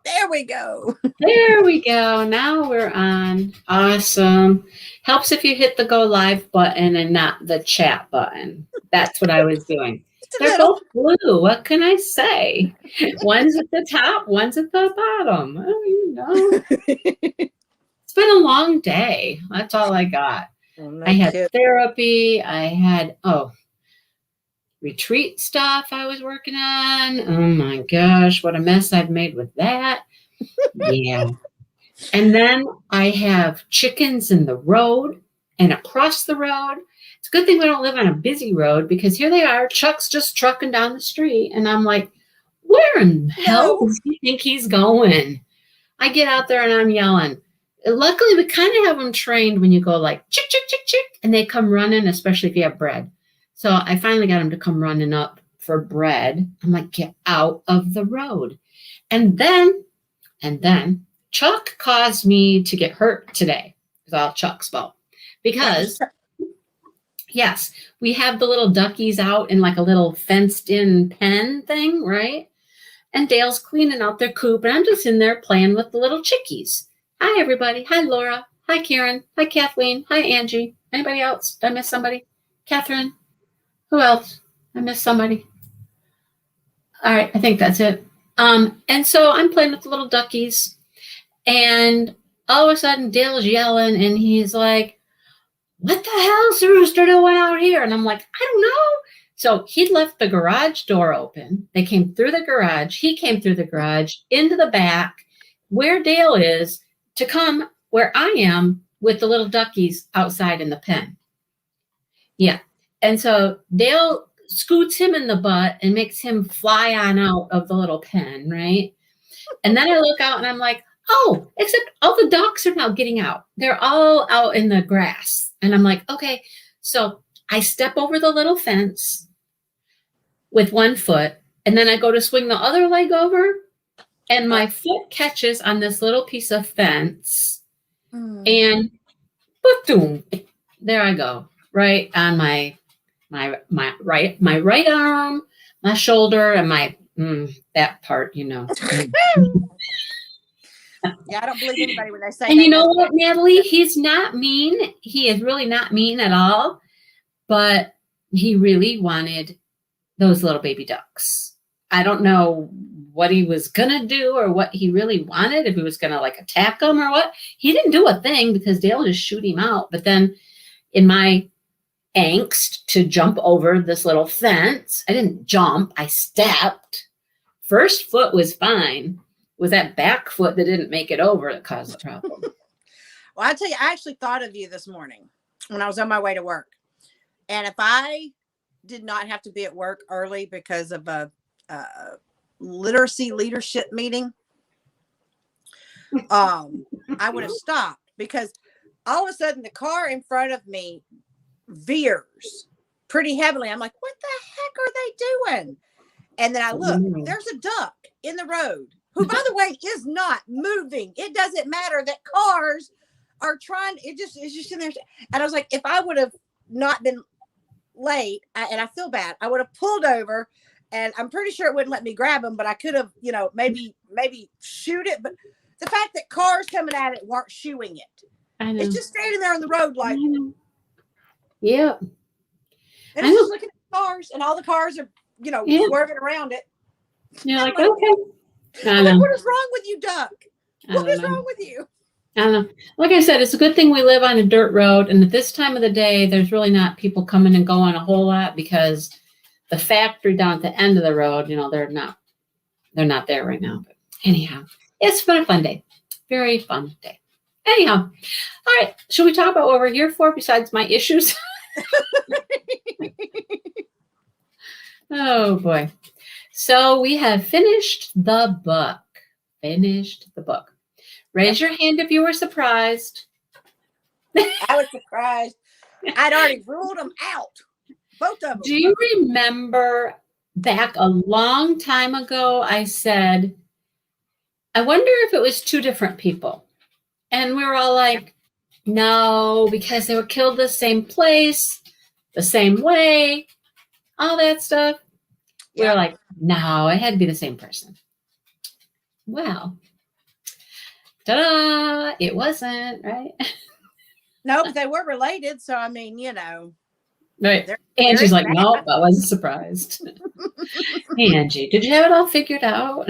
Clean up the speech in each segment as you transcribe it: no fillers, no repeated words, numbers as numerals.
There we go. There we go. Now we're on. Awesome. Helps if you hit the go live button and not the chat button. That's what I was doing. Just a They're little. both blue. What can I say? One's at the top, one's at the bottom. It's been a long day. That's all I got. Oh, no I had kidding. therapy. I had, retreat stuff I was working on. Oh my gosh, what a mess I've made with that. Yeah. And then I have chickens in the road and across the road. It's a good thing we don't live on a busy road because here they are, Chuck's just trucking down the street. And I'm like, where in hell does he think he's going? I get out there and I'm yelling. Luckily, we kind of have them trained when you go like, chick, chick, chick, chick, and they come running, especially if you have bread. So I finally got him to come running up for bread. I'm like, get out of the road. And then Chuck caused me to get hurt today. It's all Chuck's fault. Because, yes, we have the little duckies out in like a little fenced in pen thing, right? And Dale's cleaning out their coop, and I'm just in there playing with the little chickies. Hi, everybody. Hi, Laura. Hi, Karen. Hi, Kathleen. Hi, Angie. Anybody else? Did I miss somebody? Catherine? Who else? I missed somebody. All right, I think that's it. And so I'm playing with the little duckies, and all of a sudden Dale's yelling, and he's like, what the hell's the rooster doing out here? And I'm like, I don't know. So he'd left the garage door open. They came through the garage. He came through the garage into the back where Dale is to come where I am with the little duckies outside in the pen. Yeah. And so Dale scoots him in the butt and makes him fly on out of the little pen, right? And then I look out and I'm like, oh, except all the ducks are now getting out. They're all out in the grass. And I'm like, okay. So I step over the little fence with one foot, and then I go to swing the other leg over, and my foot catches on this little piece of fence, and boom, there I go, right on my right arm, my shoulder, and my that part, Yeah, I don't believe anybody when they say. And you know what, Natalie? He's not mean. He is really not mean at all. But he really wanted those little baby ducks. I don't know what he was going to do or what he really wanted, if he was going to like attack them or what. He didn't do a thing because Dale just shoot him out. But then in my angst to jump over this little fence, I didn't jump. I stepped. First foot was fine. It was that back foot that didn't make it over that caused the problem. Well, I tell you, I actually thought of you this morning when I was on my way to work. And if I did not have to be at work early because of a literacy leadership meeting, I would have stopped, because all of a sudden the car in front of me veers pretty heavily. I'm like, what the heck are they doing? And then I look, there's a duck in the road who, by the way, is not moving. It doesn't matter that cars are trying. It's just in there. And I was like, if I would have not been late, and I feel bad, I would have pulled over, and I'm pretty sure it wouldn't let me grab him, but I could have, maybe shoot it. But the fact that cars coming at it weren't shooing it, it's just standing there on the road like, yeah. And it's just looking at the cars, and all the cars are, swerving around it. You're like, okay. What is wrong with you, duck? What is wrong with you? I don't know. Like I said, it's a good thing we live on a dirt road, and at this time of the day, there's really not people coming and going a whole lot, because the factory down at the end of the road, they're not there right now. But anyhow, it's been a fun day. Very fun day. Anyhow, all right. Should we talk about what we're here for besides my issues? Oh boy. So we have finished the book. Raise your hand if you were surprised. I was surprised. I'd already ruled them out. Both of them. Do you remember back a long time ago, I said, I wonder if it was two different people. And we were all like, no, because they were killed the same place, the same way, all that stuff. We were like, no, it had to be the same person. Well, Ta-da! It wasn't, right? No, but they were related. So, I mean, Right. there, And there she's is like, that. nope, I wasn't surprised. Angie, did you have it all figured out?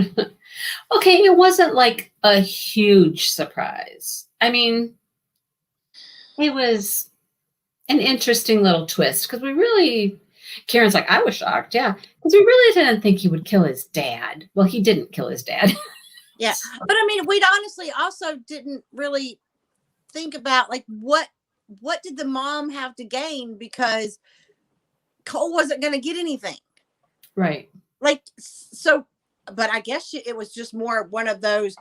Okay, it wasn't like a huge surprise. I mean, it was an interesting little twist because Karen's like, I was shocked, yeah, because we really didn't think he would kill his dad. Well, he didn't kill his dad. Yeah. But I mean, we'd honestly also didn't really think about like what did the mom have to gain because Cole wasn't going to get anything. Right. Like, so, but I guess it was just more one of those,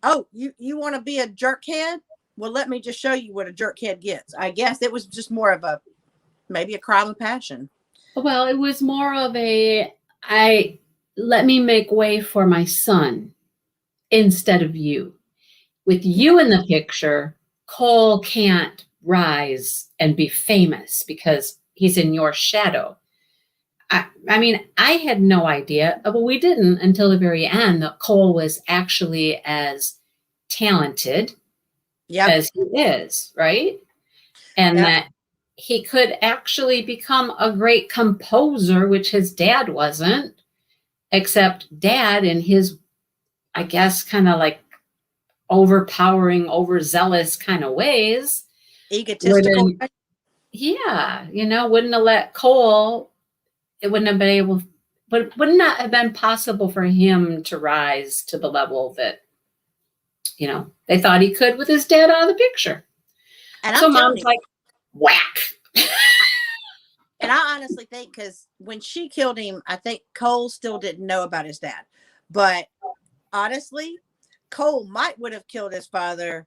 oh, you want to be a jerkhead? Well, let me just show you what a jerkhead gets. I guess it was just more of maybe a crime of passion. Well, it was more of let me make way for my son instead of you. With you in the picture, Cole can't rise and be famous because he's in your shadow. I mean, I had no idea, but we didn't until the very end that Cole was actually as talented as he is, right? And that he could actually become a great composer, which his dad wasn't, except dad in his, I guess, kind of like overpowering, overzealous kind of ways. Egotistical. Wouldn't have let Cole, it wouldn't have been able, but would not have been possible for him to rise to the level that, they thought he could with his dad out of the picture. And so mom's like, whack. And I honestly think because when she killed him, I think Cole still didn't know about his dad. But honestly, Cole would have killed his father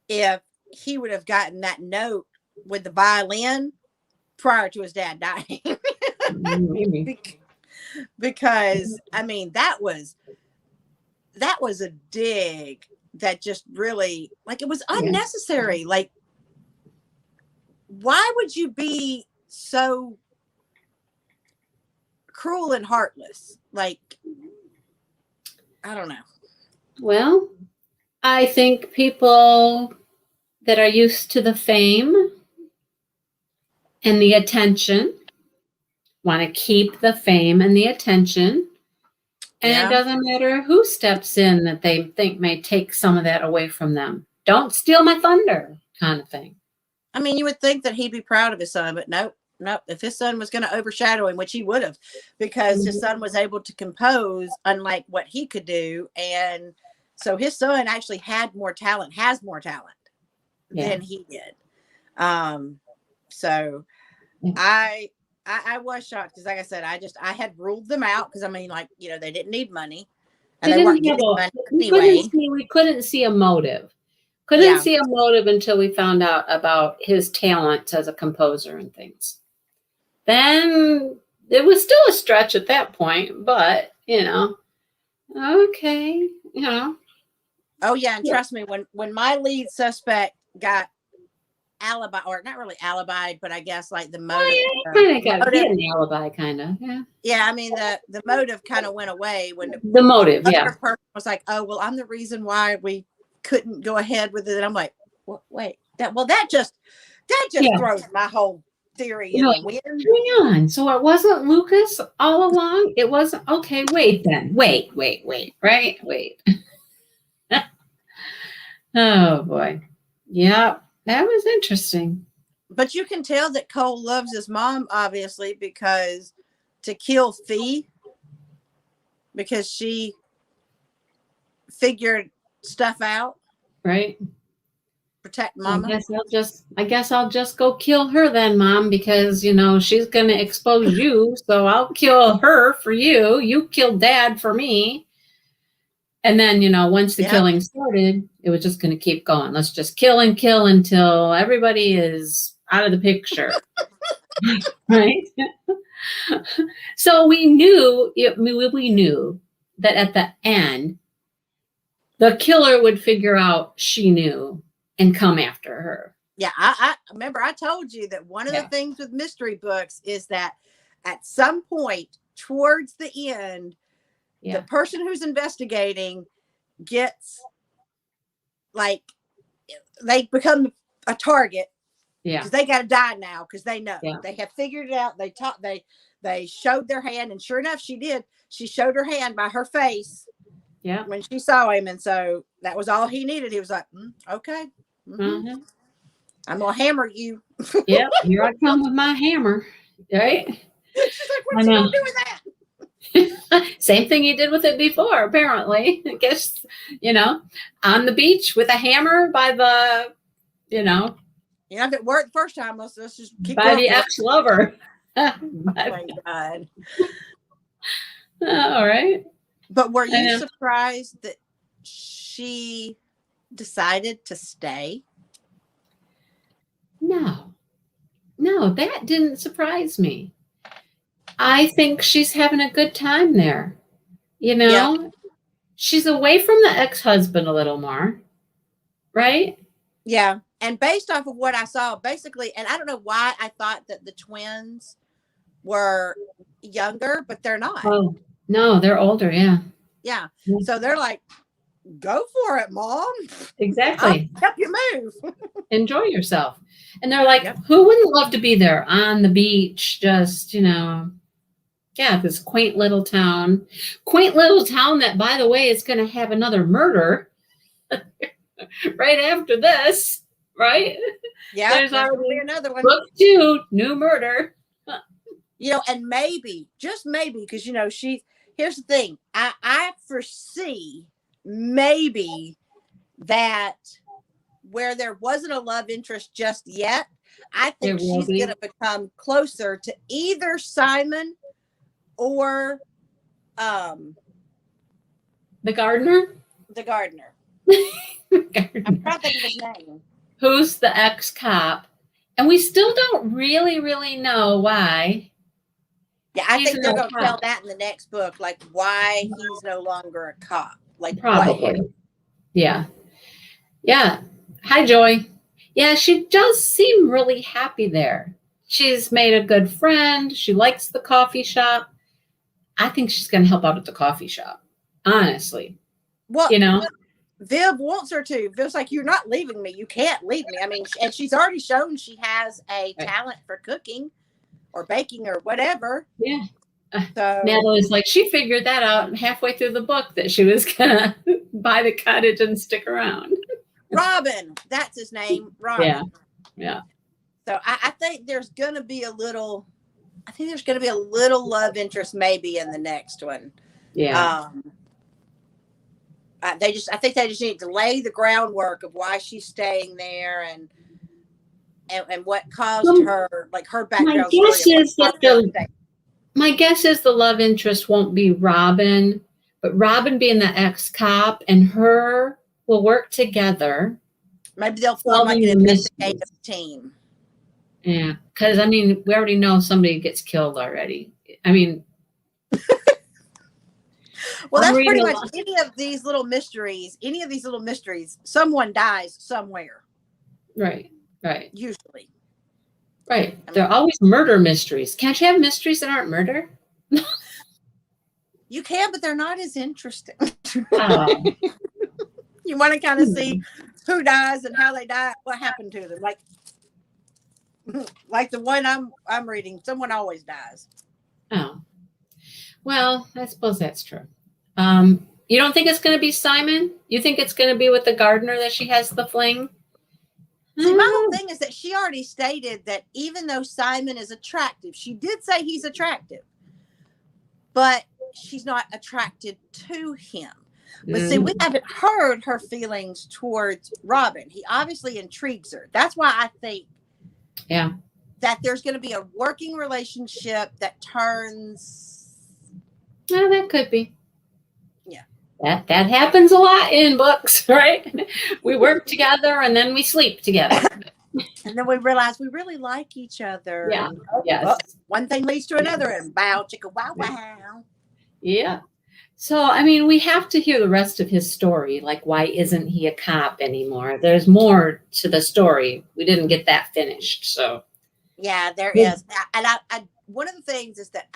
if he would have gotten that note with the violin prior to his dad dying. Maybe. Because I mean that was a dig that just really, like, it was unnecessary. Yeah. Like, why would you be so cruel and heartless? Like, I don't know. Well, I think people that are used to the fame and the attention want to keep the fame and the attention. And it doesn't matter who steps in that they think may take some of that away from them. Don't steal my thunder, kind of thing. I mean, you would think that he'd be proud of his son, but nope. If his son was going to overshadow him, which he would have, because his son was able to compose, unlike what he could do. And so his son actually has more talent than he did. So I was shocked because, like I said, I had ruled them out because, I mean, like, they didn't need money and they weren't getting money anyway. We couldn't see a motive. Couldn't see a motive until we found out about his talent as a composer and things. Then it was still a stretch at that point, but okay, Oh yeah, and trust me, when my lead suspect got alibi, or not really alibi, but I guess like the motive. Kind of got an alibi, kind of. Yeah. Yeah, I mean the motive kind of went away when the motive. The other person was like, "Oh, well, I'm the reason why we couldn't go ahead with it." And I'm like, "Wait, that just throws my whole theory in the wind." Hang on. So it wasn't Lucas all along? It wasn't. Okay, wait then. Wait. Right? Wait. Oh boy. Yeah, that was interesting. But you can tell that Cole loves his mom, obviously, because to kill Fee, because she figured stuff out. Right. Protect Mama. I guess I'll just go kill her then, Mom, because she's gonna expose you, so I'll kill her for you. You killed Dad for me. And then, once the killing started, it was just gonna keep going. Let's just kill and kill until everybody is out of the picture. Right? So we knew that at the end, the killer would figure out she knew and come after her. Yeah, I remember I told you that one of the things with mystery books is that at some point towards the end, the person who's investigating gets like they become a target Yeah. because they got to die now because they know Yeah. they have figured it out. They showed their hand, and sure enough, she did. She showed her hand by her face. Yeah. When she saw him, and so that was all he needed. He was like, okay, Uh-huh. I'm gonna hammer you. Yep. Here I come with my hammer. Right? She's like, I what's he know. gonna do with that? Same thing you did with it before, apparently. I guess, on the beach with a hammer by the, If it worked the first time, let's just keep by going the for it. ex-lover. Oh my God. All right. But were you surprised that she decided to stay? No, that didn't surprise me. I think she's having a good time there. Yeah. She's away from the ex-husband a little more, right? Yeah. And based off of what I saw, basically, and I don't know why I thought that the twins were younger, but they're not. Oh, no, they're older. Yeah. Yeah. So they're like, go for it, Mom. Exactly. I'll help you move. Enjoy yourself. And they're like, who wouldn't love to be there on the beach? Just, this quaint little town. Quaint little town that, by the way, is going to have another murder right after this, right? Yeah. There's already another one. Book 2, new murder. And maybe, just maybe, because, here's the thing. I foresee maybe that where there wasn't a love interest just yet, I think she's going to become closer to either Simon or the gardener. The gardener. I'm trying to think of his name. Who's the ex-cop? And we still don't really know why. Yeah, I think they're going to tell that in the next book, like why he's no longer a cop. Like probably. Yeah. Yeah. Hi, Joy. Yeah, she does seem really happy there. She's made a good friend. She likes the coffee shop. I think she's going to help out at the coffee shop, honestly. Well, Viv wants her to. Viv's like, you're not leaving me. You can't leave me. I mean, and she's already shown she has a talent for cooking or baking or whatever. Yeah. So Natalie's like, she figured that out halfway through the book that she was going to buy the cottage and stick around. Robin, that's his name. Robin. Yeah. So I think there's going to be a little love interest maybe in the next one. Yeah. I think they just need to lay the groundwork of why she's staying there and what caused her, like her background. My guess is the love interest won't be Robin, but Robin being the ex-cop and her will work together. Maybe they'll form like an investigative team. Yeah, because we already know somebody gets killed already. Well, that's pretty much any of these little mysteries, someone dies somewhere. Right. Usually. Right. They're always murder mysteries. Can't you have mysteries that aren't murder? You can, but they're not as interesting. You want to kind of see who dies and how they die, what happened to them. Like the one I'm reading, someone always dies. Oh. Well, I suppose that's true. You don't think it's going to be Simon? You think it's going to be with the gardener that she has the fling? See, my whole thing is that she already stated that even though Simon is attractive, she did say he's attractive, but she's not attracted to him. But see, we haven't heard her feelings towards Robin. He obviously intrigues her. That's why I think that there's going to be a working relationship that turns. Well, that could be. Yeah. That happens a lot in books, right? We work together and then we sleep together. And then we realize we really like each other. Yeah. And, yes. One thing leads to another and bow, chicka, wow, wow. Yeah. So, we have to hear the rest of his story. Like, why isn't he a cop anymore? There's more to the story. We didn't get that finished. So, yeah, there is. And I one of the things is that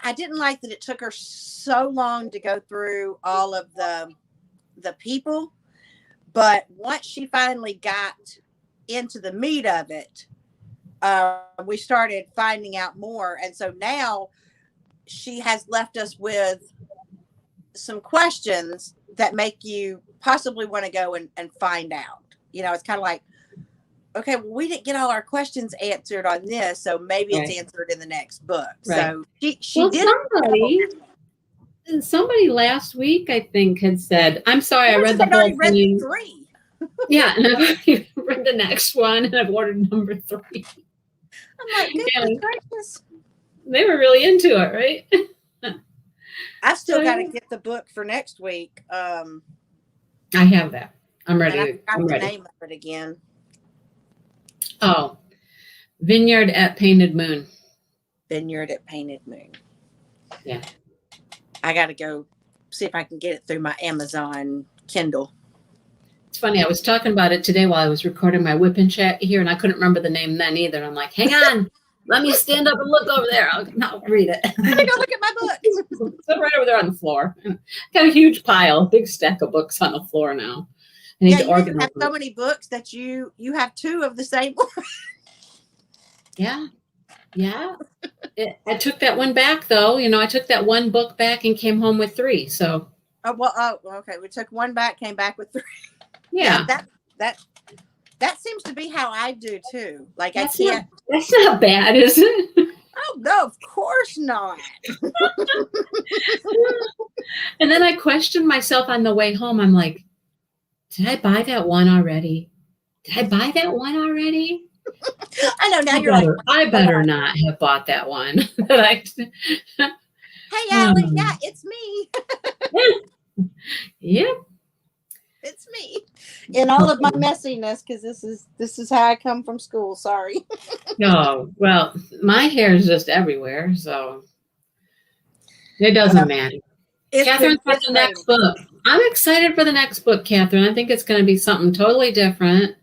I didn't like that it took her so long to go through all of the people, But once she finally got into the meat of it, we started finding out more. And so now she has left us with some questions that make you possibly want to go and find out. It's kind of like, okay, well, we didn't get all our questions answered on this, so maybe it's answered in the next book. Right. So she did. Somebody last week, I think, had said, I'm sorry, I read the whole thing. Read 3. Yeah, and I've read the next one, and I've ordered number 3. I'm like, goodness gracious. They were really into it, right? I still got to get the book for next week. I have that. I'm ready. And I forgot the name of it again. Oh, Vineyard at Painted Moon. Vineyard at Painted Moon. Yeah. I got to go see if I can get it through my Amazon Kindle. It's funny. I was talking about it today while I was recording my whip and chat here, and I couldn't remember the name then either. I'm like, hang on. Let me stand up and look over there. I'll read it. I gotta go look at my book. So right over there on the floor. Got a huge pile, big stack of books on the floor now. I need to organize. Have so many books that you have 2 of the same one. Yeah. I took that one back though. I took that one book back and came home with 3. So. Okay. We took one back, came back with 3. Yeah. That seems to be how I do too. Like that's not bad, is it? Oh no, of course not. And then I questioned myself on the way home. I'm like, did I buy that one already? I know now you're like, I better not have bought that one. Hey, Allie, yeah, it's me. Yep. It's me in all of my messiness, because this is how I come from school. Sorry. No, well, my hair is just everywhere, so it doesn't matter. Catherine, for the next book. I'm excited for the next book, Catherine. I think it's going to be something totally different.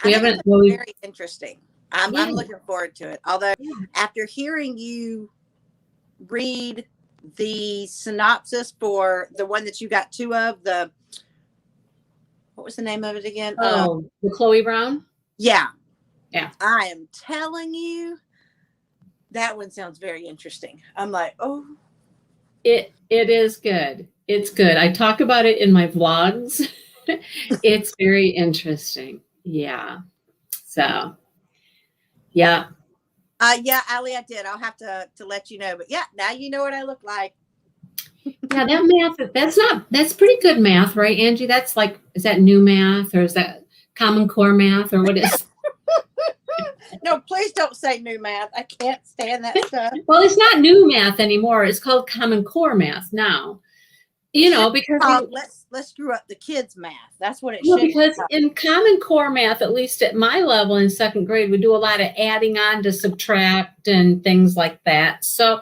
Very interesting. I'm looking forward to it. Although after hearing you read the synopsis for the one that you got 2 of, what was the name of it again? Oh, the Chloe Brown? Yeah. I am telling you, that one sounds very interesting. I'm like, oh. It is good. It's good. I talk about it in my vlogs. It's very interesting. Yeah. So, yeah. Allie, I did. I'll have to let you know. But yeah, now you know what I look like. Yeah, that math, that's pretty good math, right, Angie? That's like, is that new math or is that Common Core math or what is? No, please don't say new math. I can't stand that stuff. Well, it's not new math anymore. It's called Common Core math now. Because let's screw up the kids' math. That's what it should be. Because in Common Core math, at least at my level in 2nd grade, we do a lot of adding on to subtract and things like that. So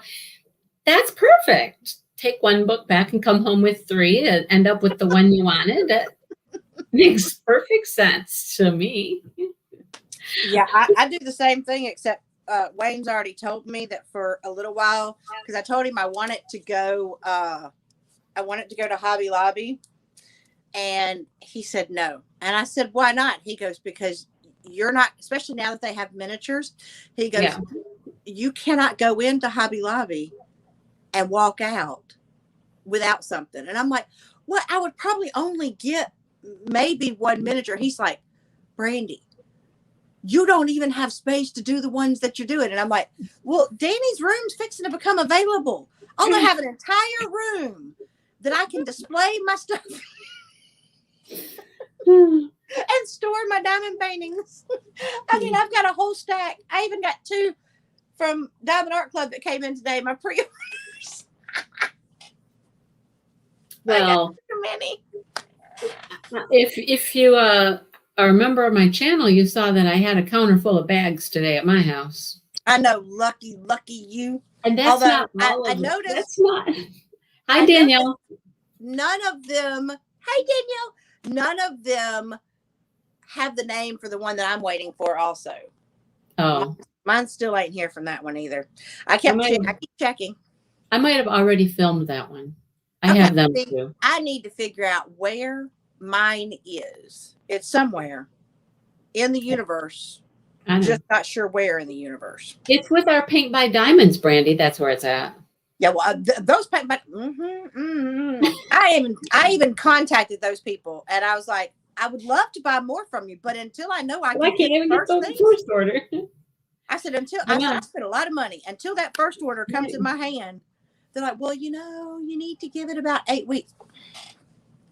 that's perfect. Take one book back and come home with 3 and end up with the one you wanted. That makes perfect sense to me. Yeah, I do the same thing, except Wayne's already told me that for a little while, because I told him I wanted to go to Hobby Lobby, and he said no. And I said, why not? He goes, because you're not, especially now that they have miniatures, he goes, you cannot go into Hobby Lobby and walk out without something. And I'm like, well, I would probably only get maybe 1 miniature. He's like, Brandy, you don't even have space to do the ones that you're doing. And I'm like, well, Danny's room's fixing to become available. I'm going to have an entire room that I can display my stuff and store my diamond paintings. I mean, I've got a whole stack. I even got 2 from Diamond Art Club that came in today, my pre-orders. Well, too many. If you are a member of my channel, you saw that I had a counter full of bags today at my house. I know, lucky you. And that's I noticed. That's not. Hi, Danielle. None of them. Hi, Danielle. None of them have the name for the one that I'm waiting for. Also, mine still ain't here from that one either. I keep checking. I might have already filmed that one. I have them too. I need to figure out where mine is. It's somewhere in the universe. I know. Just not sure where in the universe. It's with our Paint by Diamonds, Brandy. That's where it's at. Yeah, well, those paint, but I even contacted those people, and I was like, I would love to buy more from you, but until I know I Well, I can can't get even the get first the things, first order. I said I I said know. I spent a lot of money until that first order comes in my hand. They're like, well, you need to give it about 8 weeks.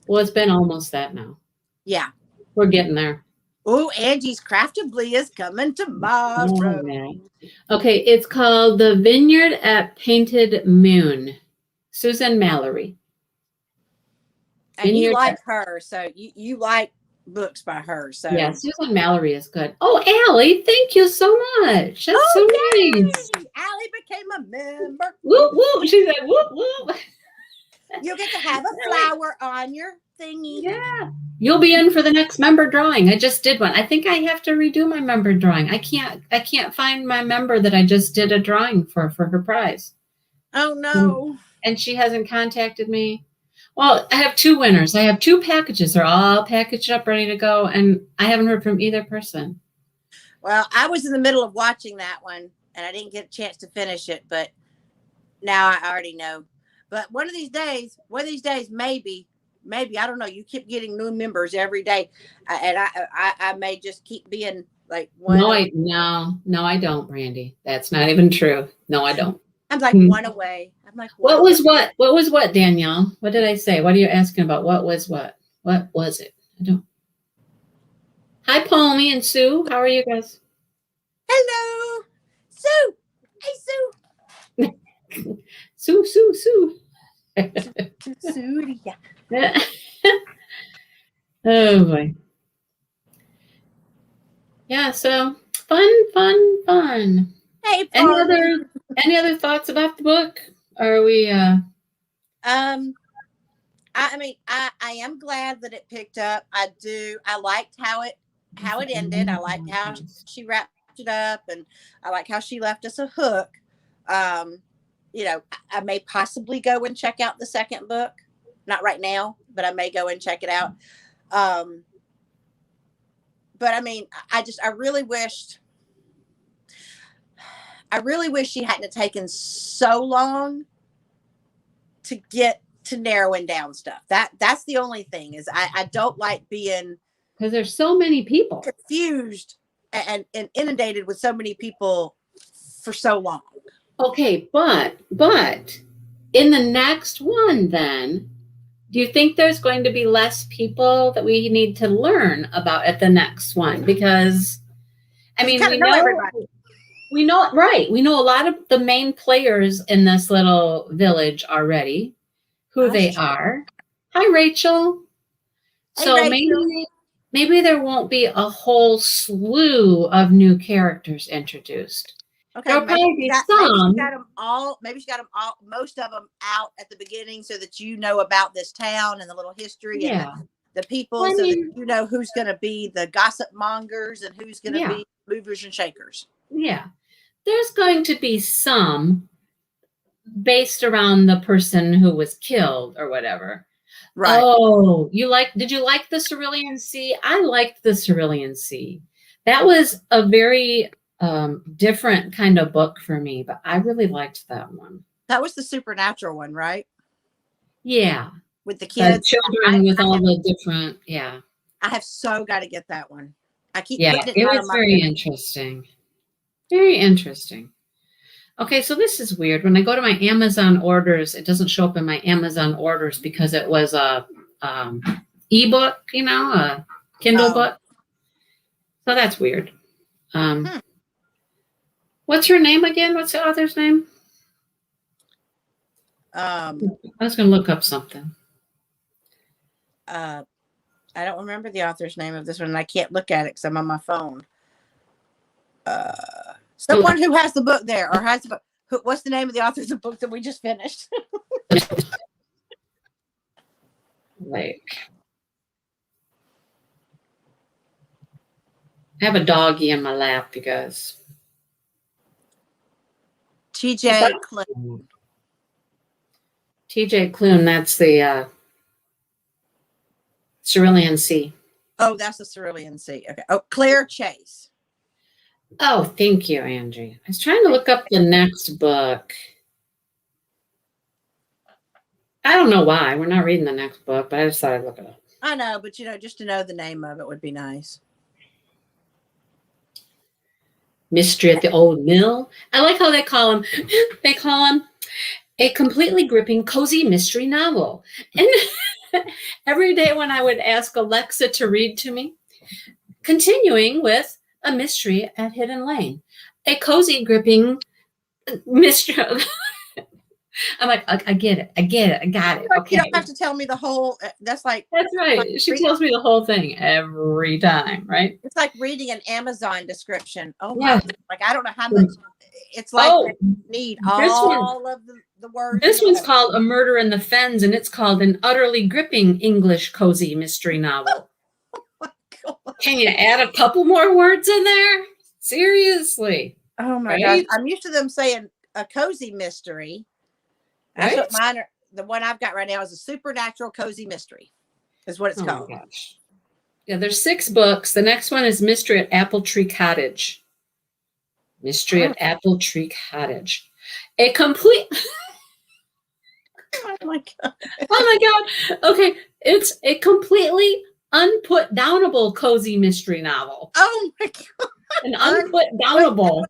Well, it's been almost that now. Yeah. We're getting there. Oh, Angie's Craftably is coming tomorrow. Oh, man. Okay, it's called The Vineyard at Painted Moon. Susan Mallory. And you like her, so you like books by her. So yeah, Susan Mallory is good. Oh, Allie, thank you so much. That's so nice. Allie became a member. Whoop, whoop. She said, whoop, whoop. You'll get to have a flower on your thingy. Yeah. You'll be in for the next member drawing. I just did one. I think I have to redo my member drawing. I can't find my member that I just did a drawing for her prize. Oh no. And she hasn't contacted me. Well, I have 2 winners. I have 2 packages. They're all packaged up, ready to go, and I haven't heard from either person. Well, I was in the middle of watching that one, and I didn't get a chance to finish it, but now I already know. But one of these days, maybe, I don't know. You keep getting new members every day, and I may just keep being like one. No, I don't, Brandy. That's not even true. No, I don't. I'm like one away. I'm like, what was what, Danielle? What did I say? What are you asking about? What was what? What was it? I don't. Hi, Palmy and Sue. How are you guys? Hello, Sue. Hey, Sue. Sue. Sue. Yeah. Oh boy. Yeah. So fun. Hey, any other thoughts about the book? Are we? I mean, I am glad that it picked up. I do. I liked how it ended. I liked how she wrapped it up, and I like how she left us a hook. I may possibly go and check out the second book. Not right now, but I may go and check it out. But I mean, I really wished she hadn't taken so long to get to narrowing down stuff. That's the only thing is I don't like being, because there's so many people confused and inundated with so many people for so long. Okay, but in the next one, then, do you think there's going to be less people that we need to learn about at the next one? Because I mean, we know everybody. We know, right? We know a lot of the main players in this little village already, who they are. Hi, Rachel. Hey, so Rachel. maybe there won't be a whole slew of new characters introduced. Okay, maybe she got them all. Maybe she got them all, most of them out at the beginning, so that you know about this town and the little history and the people, so that you know who's going to be the gossip mongers and who's going to be movers and shakers. Yeah, there's going to be some based around the person who was killed or whatever. Right. Oh, did you like the Cerulean Sea? I liked the Cerulean Sea. That was a very different kind of book for me, but I really liked that one. That was the supernatural one, right? Yeah. With the kids. The children with all the different, I have so got to get that one. I keep getting it was very interesting. Very interesting. Okay, so this is weird. When I go to my Amazon orders, it doesn't show up in my Amazon orders because it was a ebook, a Kindle book. So that's weird. What's her name again? What's the author's name? I was going to look up something. I don't remember the author's name of this one, and I can't look at it because I'm on my phone. Someone who has the book there, or has the book. What's the name of the author's the book that we just finished? I have a doggy in my lap, you guys. TJ Klune. TJ Klune, that's the Cerulean Sea. Oh, that's the Cerulean Sea. Okay. Oh, Claire Chase. Oh, thank you, Angie. I was trying to look up the next book. I don't know why. We're not reading the next book, but I just thought I'd look it up. I know, but just to know the name of it would be nice. Mystery at the Old Mill. I like how they call them. They call them a completely gripping, cozy mystery novel. And every day when I would ask Alexa to read to me, continuing with a mystery at Hidden Lane, a cozy, gripping mystery. I'm like, I get it. I got it. Okay. You don't have to tell me the whole. That's right. Like she tells me the whole thing every time, right? It's like reading an Amazon description. Oh my! Yeah. Like I don't know how much. It's like you need all of the words. This one's called A Murder in the Fens, and it's called an utterly gripping English cozy mystery novel. Oh my God. Can you add a couple more words in there? Seriously. Oh my gosh! I'm used to them saying a cozy mystery. That's what mine are. The one I've got right now is a supernatural cozy mystery, is what it's called. My gosh. Yeah, there's 6 books. The next one is Mystery at Apple Tree Cottage. Mystery at Apple Tree Cottage. A complete. Oh my God. Oh my God. Okay. It's a completely unput downable cozy mystery novel. Oh my God. An unput downable.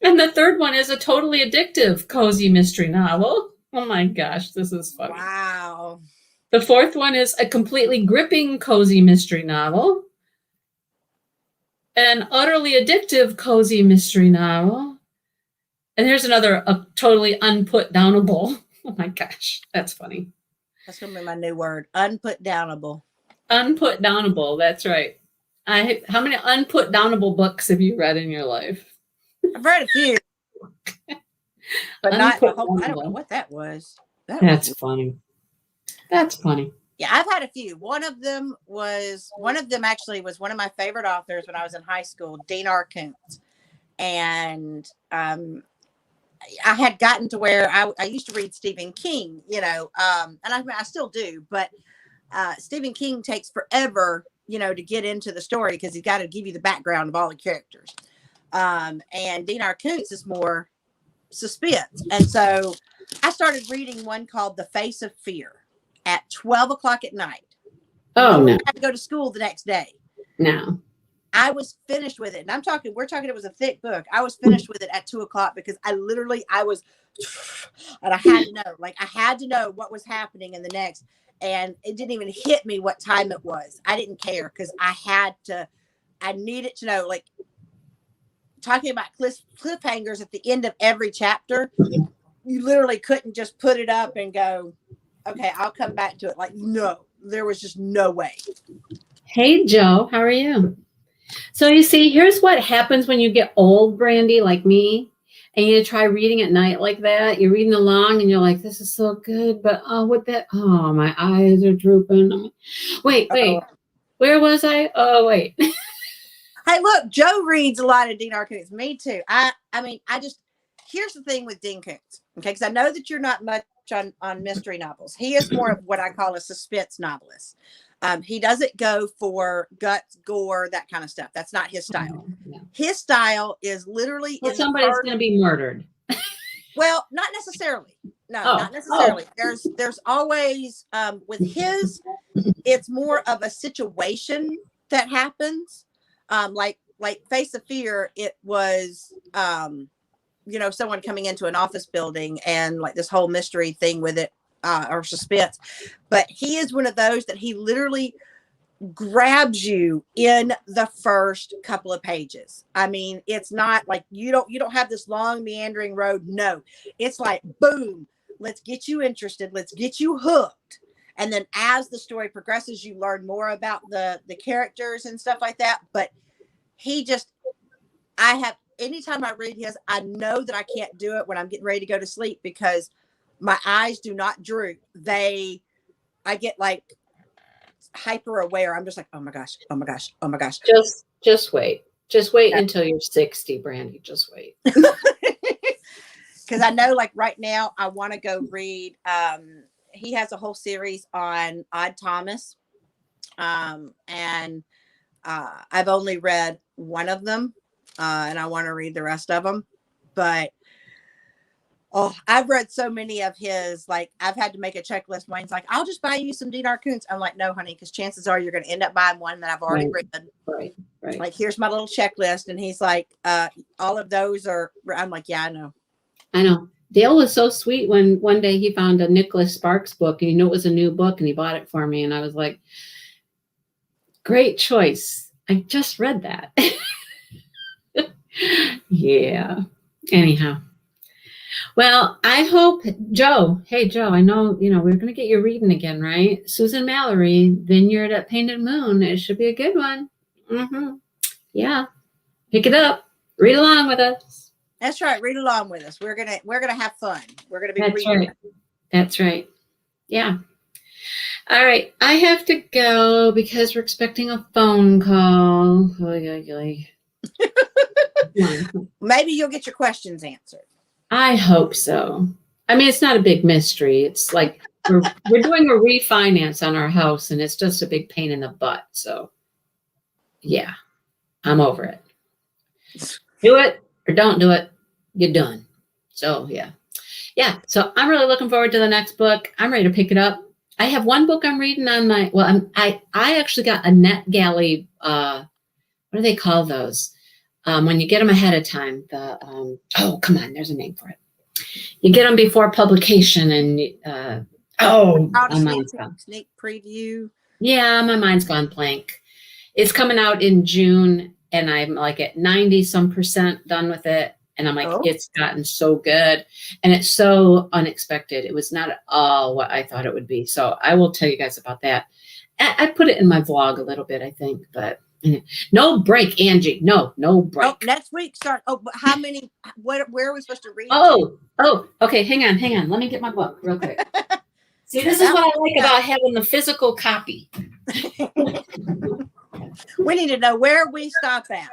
And the third one is a totally addictive cozy mystery novel. Oh my gosh, this is funny. Wow. The fourth one is a completely gripping cozy mystery novel. An utterly addictive cozy mystery novel. And here's another, a totally unput downable. Oh my gosh, that's funny. That's going to be my new word, unput downable. Unput downable, that's right. How many unput downable books have you read in your life? I've read a few, but not a whole. I don't know what that was. That's funny. That's funny. Yeah, I've had a few. One of them actually was one of my favorite authors when I was in high school, Dean R. Koontz. And I had gotten to where I used to read Stephen King, and I still do, but Stephen King takes forever, to get into the story because he's got to give you the background of all the characters. And Dean R. Koontz is more suspense. And so I started reading one called The Face of Fear at 12 o'clock at night. Oh, no. I had to go to school the next day. No. I was finished with it. And we're talking, it was a thick book. I was finished with it at 2 o'clock because and I had to know, I had to know what was happening in the next. And it didn't even hit me what time it was. I didn't care because I needed to know, talking about cliffhangers at the end of every chapter, you literally couldn't just put it up and go, okay, I'll come back to it. No, there was just no way. Hey, Joe, how are you? So you see, here's what happens when you get old, Brandy, like me, and you try reading at night like that. You're reading along and you're like, this is so good, but my eyes are drooping. Wait, where was I? Oh, wait. Hey, look, Joe reads a lot of Dean R. Koontz. Me too. Here's the thing with Dean Koontz, okay? Because I know that you're not much on mystery novels. He is more of what I call a suspense novelist. He doesn't go for guts, gore, that kind of stuff. That's not his style. No. His style is literally somebody's going to be murdered. Well, not necessarily. No, not necessarily. There's always with his, it's more of a situation that happens. Like Face of Fear, it was someone coming into an office building and this whole mystery thing with it, or suspense. But he is one of those that he literally grabs you in the first couple of pages. I mean, it's not like you don't have this long meandering road. No, it's like, boom, let's get you interested. Let's get you hooked. And then as the story progresses, you learn more about the characters and stuff like that. But anytime I read his, I know that I can't do it when I'm getting ready to go to sleep because my eyes do not droop. I get hyper aware. I'm just like, oh my gosh. Just wait. Just wait until you're 60, Brandy. Just wait. Because I know right now I want to go read he has a whole series on Odd Thomas. And I've only read one of them, and I want to read the rest of them. But I've read so many of his. Like, I've had to make a checklist. Wayne's like, "I'll just buy you some Dinar Coons." I'm like, "No, honey, because chances are you're going to end up buying one that I've already read." Right. Like, here's my little checklist, and he's like, "All of those are." I'm like, "Yeah, I know. Dale was so sweet when one day he found a Nicholas Sparks book, and he knew it was a new book, and he bought it for me, and I was like, "Great choice. I just read that." Yeah. Anyhow. Well, I hope, Joe. Hey, Joe, I know, we're going to get you reading again, right? Susan Mallory, Vineyard at Painted Moon. It should be a good one. Mm-hmm. Yeah. Pick it up. Read along with us. That's right. Read along with us. We're gonna have fun. We're gonna be reading. Right. That's right. Yeah. All right. I have to go because we're expecting a phone call. Maybe you'll get your questions answered. I hope so. I mean, it's not a big mystery. It's like we're doing a refinance on our house, and it's just a big pain in the butt. So, yeah, I'm over it. Do it or don't do it. You're done. So, yeah. So I'm really looking forward to the next book. I'm ready to pick it up. I have one book I'm reading on my. Well, I actually got a NetGalley. What do they call those? When you get them ahead of time, come on, there's a name for it. You get them before publication, and my mind's gone. Sneak preview. Yeah, my mind's gone blank. It's coming out in June, and I'm like at 90% done with it, and I'm like, It's gotten so good, and it's so unexpected. It was not at all what I thought it would be. So I will tell you guys about that. I put it in my vlog a little bit, I think, but. No break, Angie. No break. Next week start. But how many? Where are we supposed to read? Okay. Hang on. Let me get my book real quick. See, this is what I like about having the physical copy. We need to know where we stop at.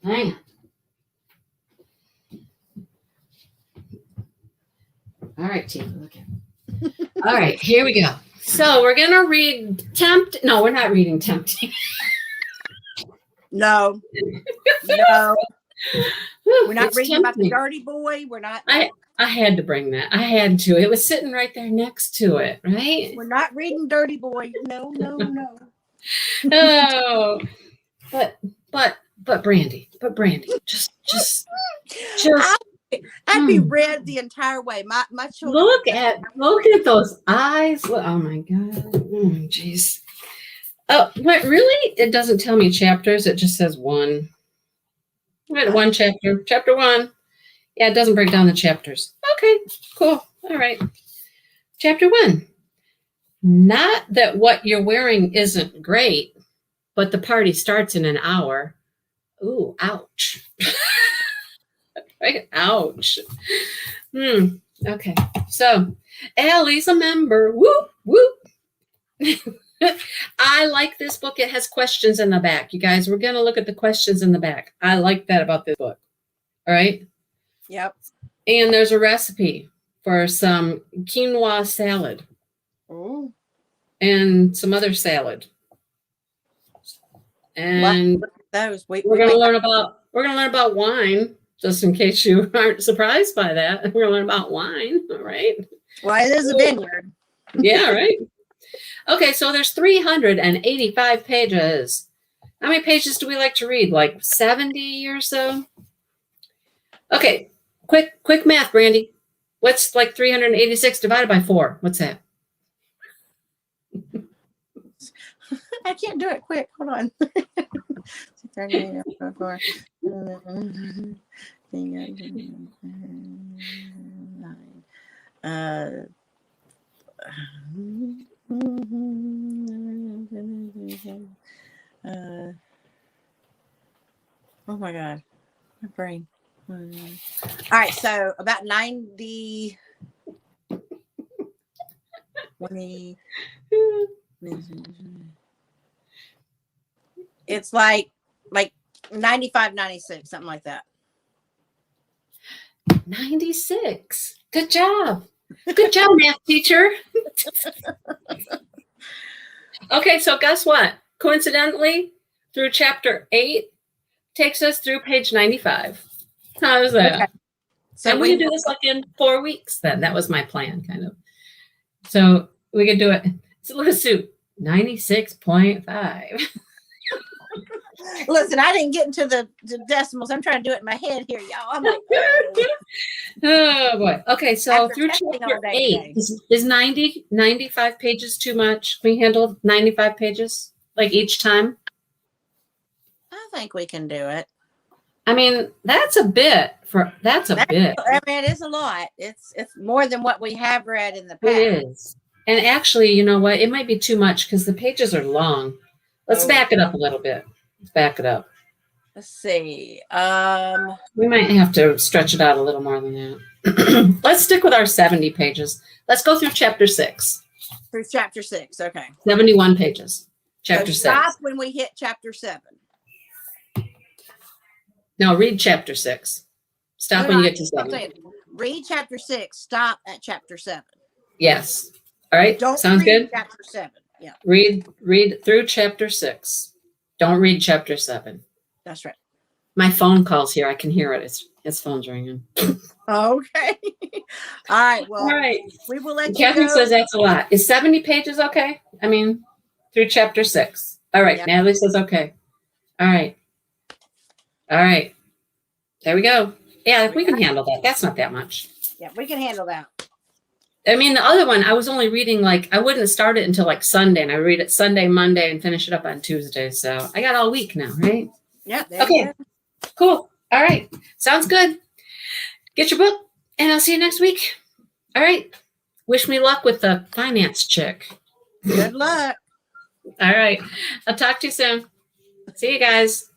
Hang on. All right, team. Look at. All right, here we go. So we're gonna read No, we're not reading Tempting. No. We're not reading about the dirty boy. We're not. I had to bring that. I had to. It was sitting right there next to it, right? We're not reading dirty boy. No. Oh, but Brandy, just. I'd be red the entire way. My children. Look at those eyes. Oh my God. Jeez. Oh, what really? It doesn't tell me chapters. It just says one. One chapter. Chapter 1. Yeah, it doesn't break down the chapters. Okay, cool. All right. Chapter 1. Not that what you're wearing isn't great, but the party starts in an hour. Ooh, ouch. Right? Ouch. Okay. So, Allie's a member. Whoop, whoop. I like this book. It has questions in the back. You guys, we're going to look at the questions in the back. I like that about this book. All right? Yep. And there's a recipe for some quinoa salad. Ooh. And some other salad. And those. We're going to learn about wine. Just in case you aren't surprised by that, we're going to learn about wine, all right? Well, it is a vineyard. Yeah, right? Okay, so there's 385 pages. How many pages do we like to read? Like 70 or so? Okay, quick math, Brandy. What's like 386 divided by 4? What's that? I can't do it quick. Hold on. 4. Oh my God, my brain. All right, so about 90. 20. It's like 95, 96, something like that. 96. Good job. Good job, math teacher. Okay, so guess what? Coincidentally, through chapter 8 takes us through page 95. How's that? Okay. So and we can do this like in 4 weeks then. That was my plan, kind of. So we could do it. So let's do 96.5. Listen, I didn't get into the decimals. I'm trying to do it in my head here, y'all. I'm like, oh boy. Okay, so After through testing chapter all day 8, is 95 pages too much? Can we handle 95 pages like each time? I think we can do it. I mean, that's a bit. I mean, it is a lot. It's more than what we have read in the past. It is. And actually, you know what? It might be too much because the pages are long. Let's back it up a little bit. Let's back it up. Let's see. We might have to stretch it out a little more than that. Let's stick with our 70 pages. Let's go through chapter 6. Through chapter 6. Okay. 71 pages. Chapter 6. Stop when we hit chapter 7. No, read chapter 6. Stop when you get to 7. Read chapter 6. Stop at chapter 7. Yes. All right. Don't Sounds read good. chapter 7. Yeah. Read through chapter 6. Don't read chapter 7. That's right. My phone calls here. I can hear it. His phone's ringing. Okay. All right. Well, all right. We will let Catherine you go. says that's a lot. Is 70 pages okay? I mean, through chapter 6. All right. Yep. Natalie says okay. All right. All right. There we go. Yeah, we can handle that. That's not that much. Yeah, we can handle that. I mean, the other one, I was only reading I wouldn't start it until Sunday, and I read it Sunday, Monday, and finish it up on Tuesday. So I got all week now, right? Yeah. Okay. Cool. All right. Sounds good. Get your book, and I'll see you next week. All right. Wish me luck with the finance chick. Good luck. All right. I'll talk to you soon. See you guys.